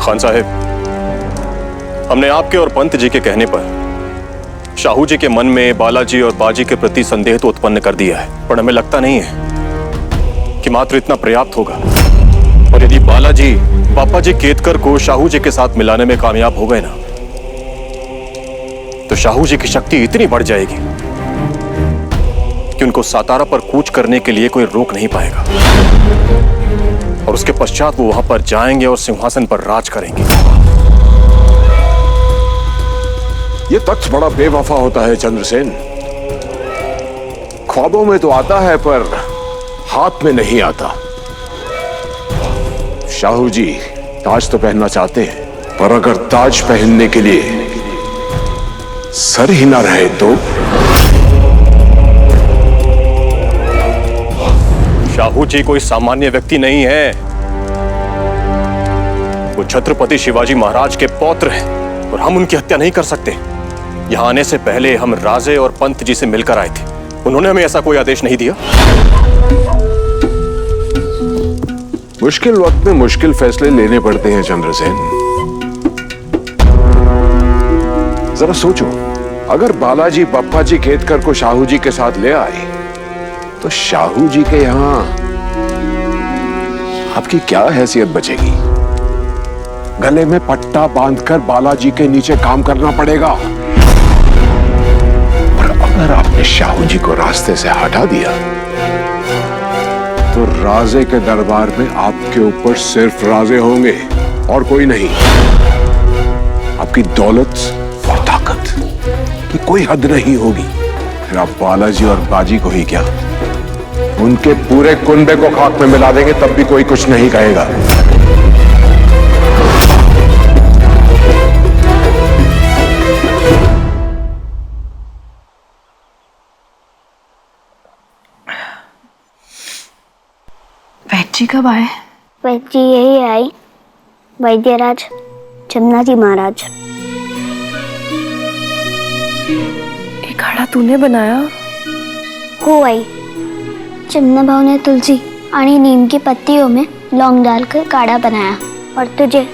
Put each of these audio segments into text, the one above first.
खान साहब, हमने आपके और पंत जी के कहने पर शाहू जी के मन में बालाजी और बाजी के प्रति संदेह तो उत्पन्न कर दिया है, पर हमें लगता नहीं है कि मात्र इतना पर्याप्त होगा। और यदि बालाजी पापा जी केतकर को शाहू जी के साथ मिलाने में कामयाब हो गए ना, तो शाहू जी की शक्ति इतनी बढ़ जाएगी कि उनको सातारा पर कूच करने के लिए कोई रोक नहीं पाएगा। और उसके पश्चात वो वहां पर जाएंगे और सिंहासन पर राज करेंगे। ये तख्त बड़ा बेवफा होता है चंद्रसेन। ख्वाबों में तो आता है पर हाथ में नहीं आता। शाहू जी ताज तो पहनना चाहते हैं, पर अगर ताज पहनने के लिए सर ही ना रहे तो? शाहू जी कोई सामान्य व्यक्ति नहीं है। वो छत्रपति शिवाजी महाराज के पौत्र हैं और हम उनकी हत्या नहीं कर सकते। यहां आने से पहले हम राजे और पंत जी से मिलकर आए थे, उन्होंने हमें ऐसा कोई आदेश नहीं दिया। मुश्किल वक्त में मुश्किल फैसले लेने पड़ते हैं चंद्रसेन। जरा सोचो, अगर बालाजी बप्पा जी केतकर को शाहू जी के साथ ले आए तो शाहू जी के यहां आपकी क्या हैसियत बचेगी? गले में पट्टा बांधकर बालाजी के नीचे काम करना पड़ेगा। पर अगर आपने शाहू जी को रास्ते से हटा दिया तो राजे के दरबार में आपके ऊपर सिर्फ राजे होंगे और कोई नहीं। आपकी दौलत और ताकत की कोई हद नहीं होगी। फिर आप बालाजी और बाजी को ही क्या, उनके पूरे कुनबे को खाक में मिला देंगे, तब भी कोई कुछ नहीं कहेगा। वैद्य जी कब आए? वैद्य जी यही आई, वैद्यराज जमुना जी महाराज। ये काढ़ा तूने बनाया? हो आई, जमुना भाव ने तुलसी आणि नीम की पत्तियों में लौंग डालकर काढ़ा बनाया और तुझे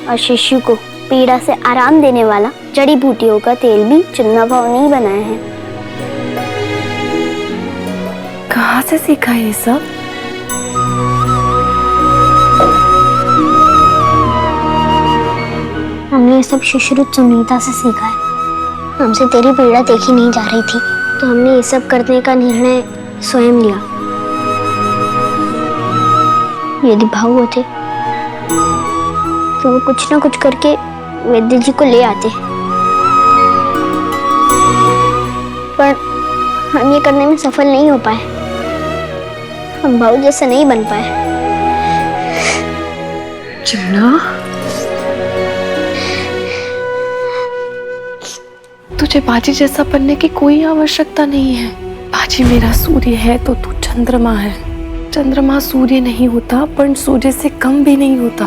और शिशु को पीड़ा से आराम देने वाला जड़ी बूटियों का तेल भी जमुना भाव ने ही बनाया है। कहाँ से सीखा ये सब? हमने ये सब सुश्रुत सुनीता से सीखा है। हमसे तेरी पीड़ा देखी नहीं जा रही थी तो हमने ये सब करने का निर्णय स्वयं लिया। यदि भाव होते तो वो कुछ ना कुछ करके वैद्य जी को ले आते, पर हम ये करने में सफल नहीं हो पाए। हम भाव जैसा नहीं बन पाए। जमुना, तुझे बाजी जैसा बनने की कोई आवश्यकता नहीं है। बाजी मेरा सूर्य है तो तू चंद्रमा है। चंद्रमा सूर्य नहीं होता पर सूर्य से कम भी नहीं होता।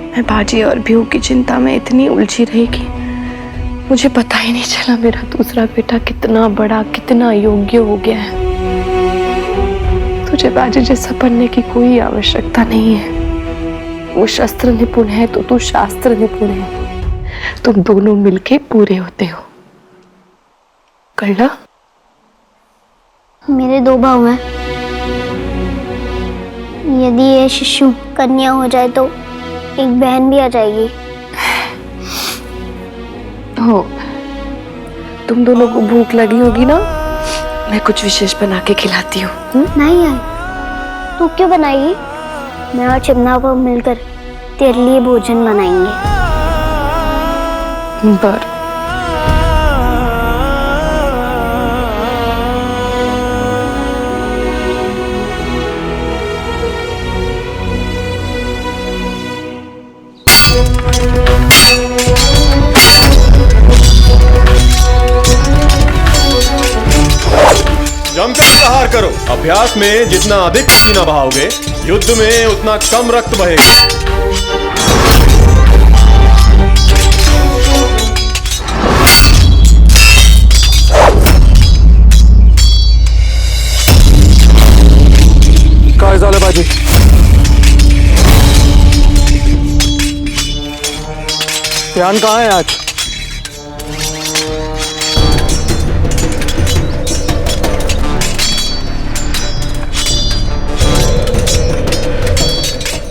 मैं बाजी और भ्यू की चिंता में इतनी उलझी रही कि मुझे पता ही नहीं चला मेरा दूसरा बेटा कितना बड़ा, कितना योग्य हो गया है। तुझे बाजी जैसा बनने की कोई आवश्यकता नहीं है। वो शस्त्र निपुण है तो तू शास्त्र निपुण है। तुम दोनों मिलके पूरे होते हो। कल्ला, मेरे दो भाव हैं। यदि ये शिशु कन्या हो जाए तो एक बहन भी आ जाएगी। हो, तुम दोनों को भूख लगी होगी ना? मैं कुछ विशेष बना के खिलाती हूँ। नहीं आई, तू क्यों बनाएगी? मैं और चिमना को मिलकर तेरे लिए भोजन बनाएंगे। बर। जमकर प्रहार करो। अभ्यास में जितना अधिक पसीना बहाओगे, युद्ध में उतना कम रक्त बहेगा। ध्यान कहाँ है आज?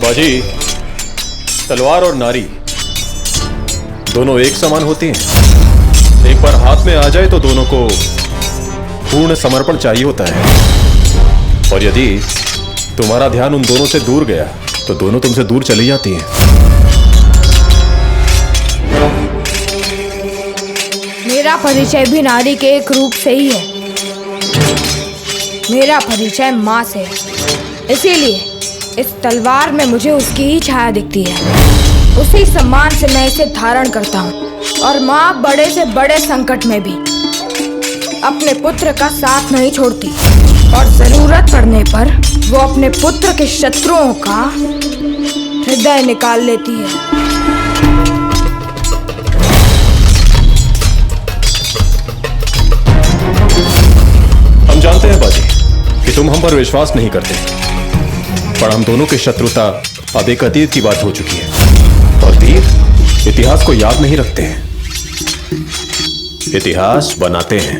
बाजी, तलवार और नारी दोनों एक समान होती हैं। एक बार हाथ में आ जाए तो दोनों को पूर्ण समर्पण चाहिए होता है, और यदि तुम्हारा ध्यान उन दोनों से दूर गया तो दोनों तुमसे दूर चली जाती हैं। मेरा परिचय भी नारी के एक रूप से ही है। मेरा परिचय माँ से है, इसीलिए इस तलवार में मुझे उसकी ही छाया दिखती है। उसी सम्मान से मैं इसे धारण करता हूँ, और माँ बड़े से बड़े संकट में भी अपने पुत्र का साथ नहीं छोड़ती, और जरूरत पड़ने पर वो अपने पुत्र के शत्रुओं का हृदय निकाल लेती है। हम जानते हैं बाजी कि तुम हम पर विश्वास नहीं करते, पर हम दोनों की शत्रुता अब एक अतीत की बात हो चुकी है, और वीर इतिहास को याद नहीं रखते हैं, इतिहास बनाते हैं।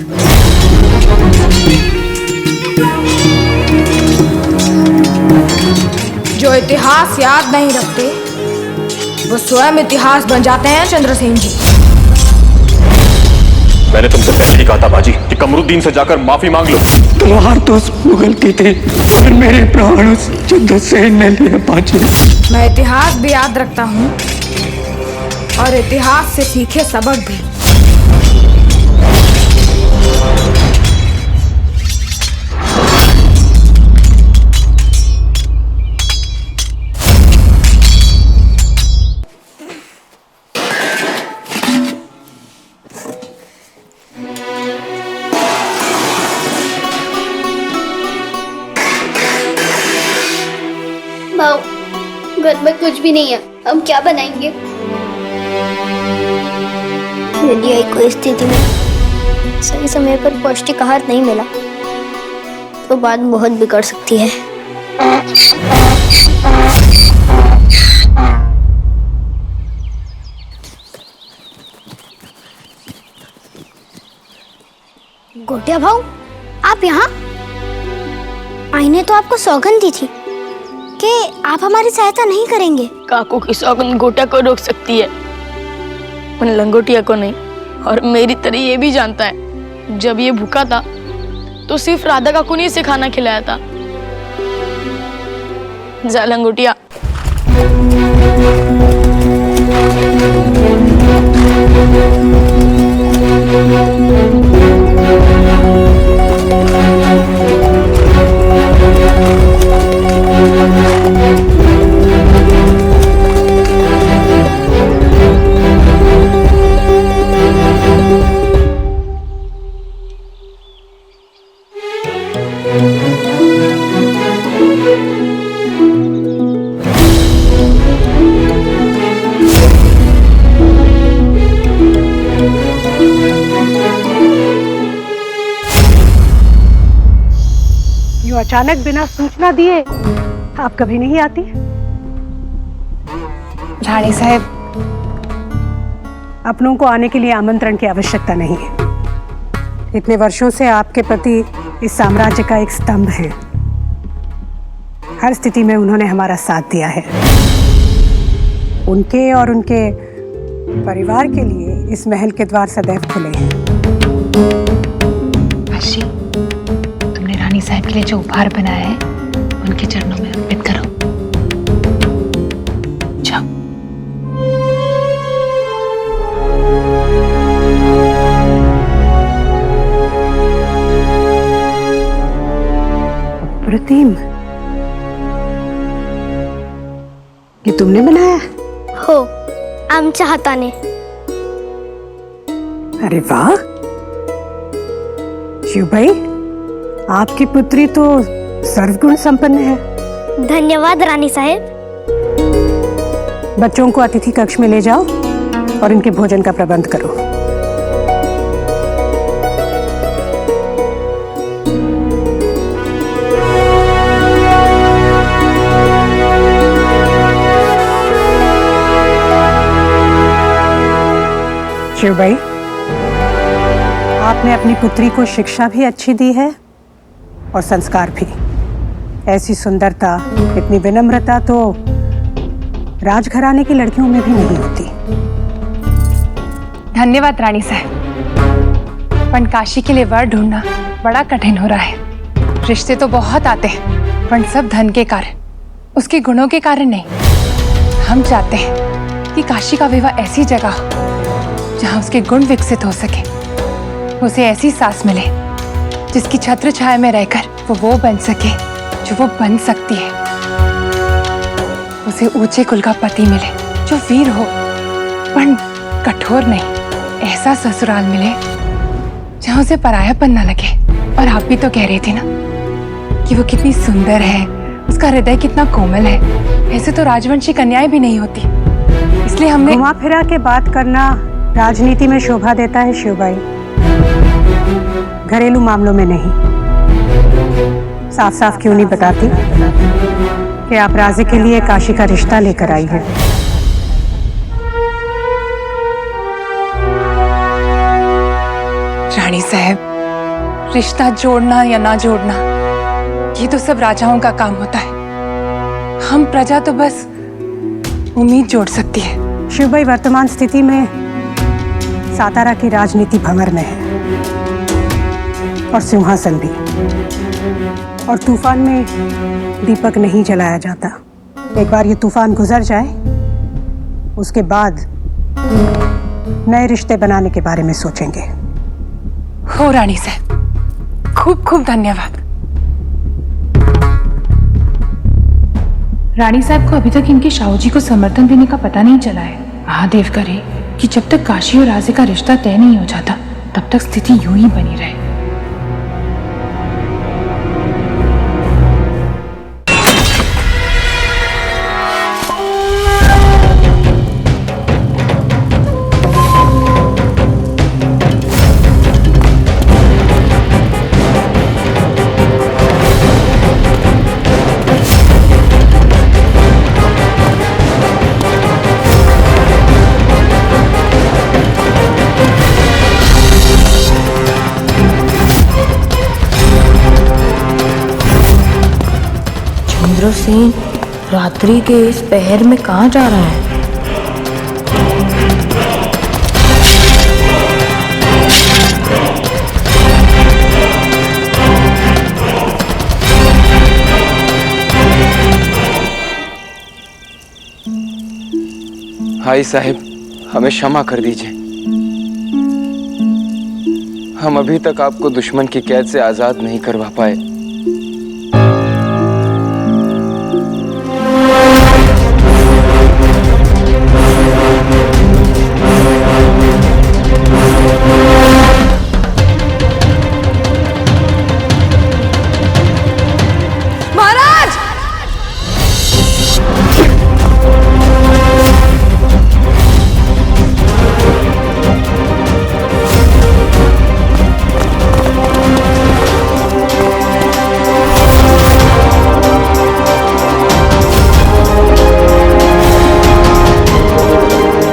जो इतिहास याद नहीं रखते वो स्वयं इतिहास बन जाते हैं चंद्रसेन जी। मैंने तुमसे पहले ही कहा था बाजी कि कमरुद्दीन से जाकर माफी मांग लो। तलवार तो उस मुगल की थी, पर मेरे प्राण उस चंद्रसेन ने लिए बाजी। मैं इतिहास भी याद रखता हूँ और इतिहास से सीखे सबक भी। घर में कुछ भी नहीं है, हम क्या बनाएंगे? यदि कोई स्थिति में सही समय पर पौष्टिक आहार नहीं मिला तो बात बहुत बिगड़ सकती है। गोटिया भाऊ, आप यहाँ? आई ने तो आपको सौगंध दी थी कि आप हमारी सहायता नहीं करेंगे। काकू की सौगंध गोटा को रोक सकती है, उन लंगोटिया को नहीं। और मेरी तरह ये भी जानता है, जब ये भूखा था तो सिर्फ राधा काकू ने इसे खाना खिलाया था। जा लंगोटिया। अचानक बिना सूचना दिए आप कभी नहीं आती। रानी साहब, अपनों को आने के लिए आमंत्रण की आवश्यकता नहीं है। इतने वर्षों से आपके पति इस साम्राज्य का एक स्तंभ है। हर स्थिति में उन्होंने हमारा साथ दिया है। उनके और उनके परिवार के लिए इस महल के द्वार सदैव खुले हैं। रानी साहब के लिए जो उपहार बनाया है उनके चरणों में अर्पित करो। जाओ। अप्रतिम, ये तुमने बनाया? हो, आमच्या हाताने। अरे वाह शिव भाई, आपकी पुत्री तो सर्वगुण संपन्न है। धन्यवाद रानी साहब। बच्चों को अतिथि कक्ष में ले जाओ और इनके भोजन का प्रबंध करो। शिव भाई, आपने अपनी पुत्री को शिक्षा भी अच्छी दी है और संस्कार भी। ऐसी सुंदरता, इतनी विनम्रता तो राजघराने की लड़कियों में भी नहीं होती। धन्यवाद रानी साहब। पण काशी के लिए वर ढूंढना बड़ा कठिन हो रहा है। रिश्ते तो बहुत आते हैं, पण सब धन के कारण, उसके गुणों के कारण नहीं। हम चाहते हैं कि काशी का विवाह ऐसी जगह हो जहां उसके गुण विकसित हो सके, उसे ऐसी सास मिले जिसकी छत्र छाया में रहकर वो बन सके जो वो बन सकती है। उसे ऊंचे कुल का पति मिले जो वीर हो पर कठोर नहीं। ऐसा ससुराल मिले जहां उसे परायापन न लगे। और आप भी तो कह रही थी ना कि वो कितनी सुंदर है, उसका हृदय कितना कोमल है। ऐसे तो राजवंशी कन्याएं भी नहीं होती, इसलिए हमने घुमा फिरा के बात करना राजनीति में शोभा देता है शिवबाई, घरेलू मामलों में नहीं। साफ साफ क्यों नहीं बताती कि आप राजे के लिए काशी का रिश्ता लेकर आई है? रानी साहब, रिश्ता जोड़ना या ना जोड़ना ये तो सब राजाओं का काम होता है। हम प्रजा तो बस उम्मीद जोड़ सकती है। शिवबाई, वर्तमान स्थिति में सातारा की राजनीति भंवर में है और सिंहासन भी। और तूफान में दीपक नहीं जलाया जाता। एक बार ये तूफान गुजर जाए, उसके बाद नए रिश्ते बनाने के बारे में सोचेंगे। हो रानी साहब, खूब खूब धन्यवाद। रानी साहब को अभी तक इनके शाहू जी को समर्थन देने का पता नहीं चला है। महादेव करे कि जब तक काशी और राजे का रिश्ता तय नहीं हो जाता तब तक स्थिति यूं ही बनी रहे। चंद्रसेन रात्रि के इस पहर में कहाँ जा रहा है? भाई साहब, हमें क्षमा कर दीजिए। हम अभी तक आपको दुश्मन की कैद से आजाद नहीं करवा पाए।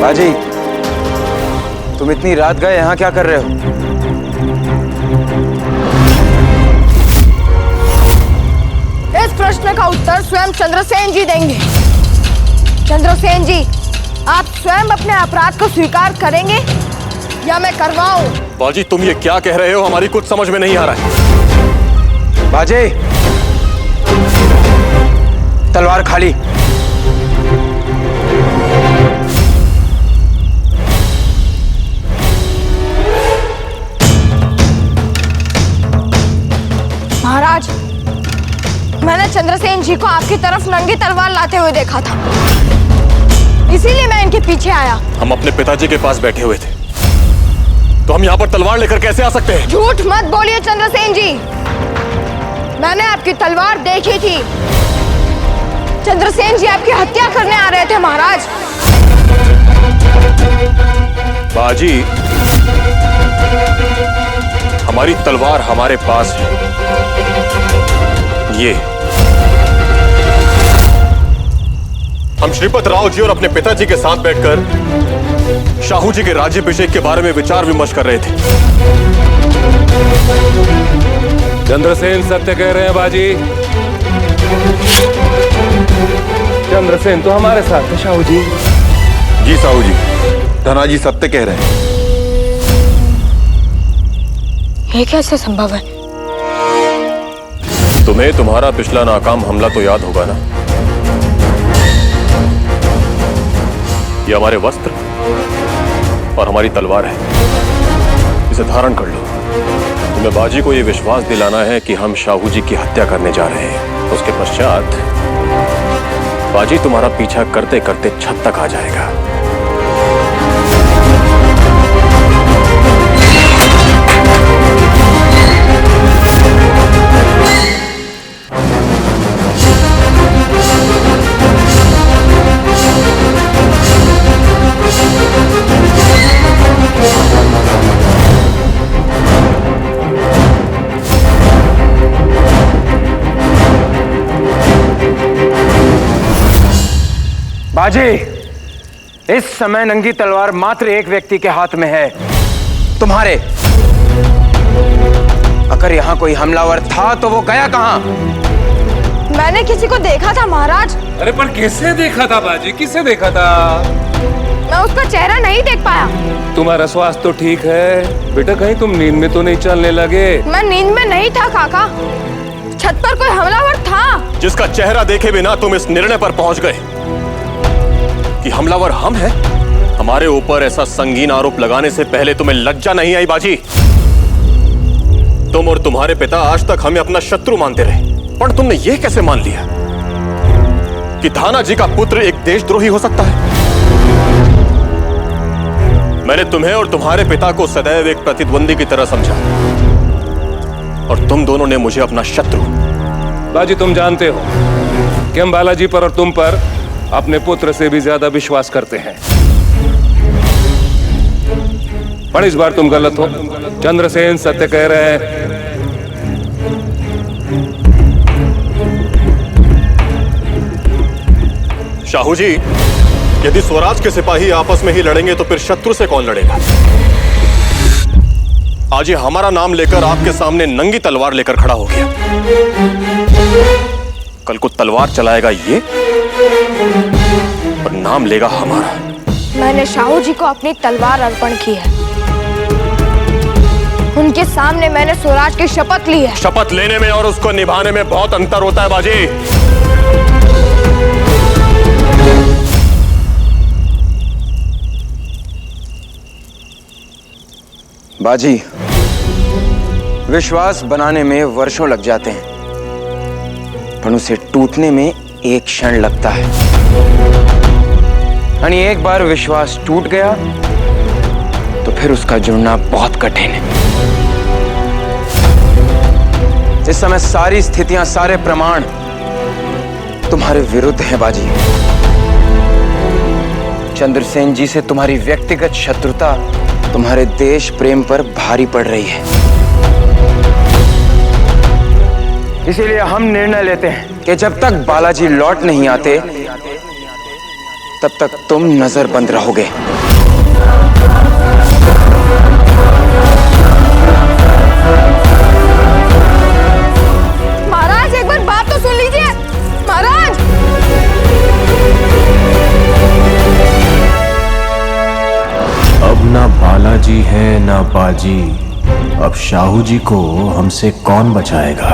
बाजी, तुम इतनी रात गए यहाँ क्या कर रहे हो? इस प्रश्न का उत्तर स्वयं चंद्रसेन जी देंगे। चंद्रसेन जी, आप स्वयं अपने अपराध को स्वीकार करेंगे या मैं करवाऊं? बाजी, तुम ये क्या कह रहे हो? हमारी कुछ समझ में नहीं आ रहा है। बाजी, तलवार खाली। महाराज, मैंने चंद्रसेन जी को आपकी तरफ नंगी तलवार लाते हुए देखा था, इसीलिए मैं इनके पीछे आया। हम अपने पिताजी के पास बैठे हुए थे, तो हम यहाँ पर तलवार लेकर कैसे आ सकते हैं? झूठ मत बोलिए चंद्रसेन जी, मैंने आपकी तलवार देखी थी। चंद्रसेन जी आपकी हत्या करने आ रहे थे महाराज। बाजी, हमारी तलवार हमारे पास है। ये हम श्रीपत राव जी और अपने पिताजी के साथ बैठकर शाहू जी के राज्याभिषेक के बारे में विचार विमर्श कर रहे थे। चंद्रसेन सत्य कह रहे हैं बाजी। चंद्रसेन तो हमारे साथ है शाहू जी। जी साहू जी, धनाजी सत्य कह रहे हैं। ये कैसे संभव है? तुम्हें तुम्हारा पिछला नाकाम हमला तो याद होगा ना? ये हमारे वस्त्र और हमारी तलवार है, इसे धारण कर लो। तुम्हें बाजी को यह विश्वास दिलाना है कि हम शाहू जी की हत्या करने जा रहे हैं। उसके पश्चात बाजी तुम्हारा पीछा करते करते छत तक आ जाएगा। बाजी, इस समय नंगी तलवार मात्र एक व्यक्ति के हाथ में है, तुम्हारे। अगर यहाँ कोई हमलावर था तो वो गया कहाँ? मैंने किसी को देखा था महाराज। अरे पर किसे देखा था बाजी, किसे देखा था? मैं उसका चेहरा नहीं देख पाया। तुम्हारा स्वास्थ्य तो ठीक है बेटा, कहीं तुम नींद में तो नहीं चलने लगे? मैं नींद में नहीं था काका, छत पर कोई हमलावर था। जिसका चेहरा देखे बिना तुम इस निर्णय पर पहुंच गए कि हमलावर हम हैं? हमारे ऊपर ऐसा संगीन आरोप लगाने से पहले तुम्हें लज्जा नहीं आई बाजी? तुम और तुम्हारे पिता आज तक हमें अपना शत्रु मानते रहे, पर तुमने यह कैसे मान लिया कि धाना जी का पुत्र एक देशद्रोही हो सकता है? मैंने तुम्हें और तुम्हारे पिता को सदैव एक प्रतिद्वंदी की तरह समझा, और तुम दोनों ने मुझे अपना शत्रु। बाजी, तुम जानते हो कि हम बालाजी पर और तुम पर अपने पुत्र से भी ज्यादा विश्वास करते हैं, पर इस बार तुम गलत हो। चंद्रसेन सत्य कह रहे हैं। शाहू जी, यदि स्वराज के सिपाही आपस में ही लड़ेंगे तो फिर शत्रु से कौन लड़ेगा? आज ये हमारा नाम लेकर आपके सामने नंगी तलवार लेकर खड़ा हो गया, कल को तलवार चलाएगा ये और नाम लेगा हमारा। मैंने शाहू जी को अपनी तलवार अर्पण की है, उनके सामने मैंने स्वराज की शपथ ली है। शपथ लेने में और उसको निभाने में बहुत अंतर होता है बाजी। बाजी, विश्वास बनाने में वर्षों लग जाते हैं, पर उसे टूटने में एक क्षण लगता है। यानी एक बार विश्वास टूट गया तो फिर उसका जुड़ना बहुत कठिन है। इस समय सारी स्थितियां, सारे प्रमाण तुम्हारे विरुद्ध हैं बाजी। चंद्रसेन जी से तुम्हारी व्यक्तिगत शत्रुता तुम्हारे देश प्रेम पर भारी पड़ रही है। इसीलिए हम निर्णय लेते हैं कि जब तक बालाजी लौट नहीं आते तब तक तुम नजरबंद रहोगे। महाराज, एक बार बात तो सुन लीजिए। महाराज, अब ना बालाजी है ना बाजी, अब शाहू जी को हमसे कौन बचाएगा?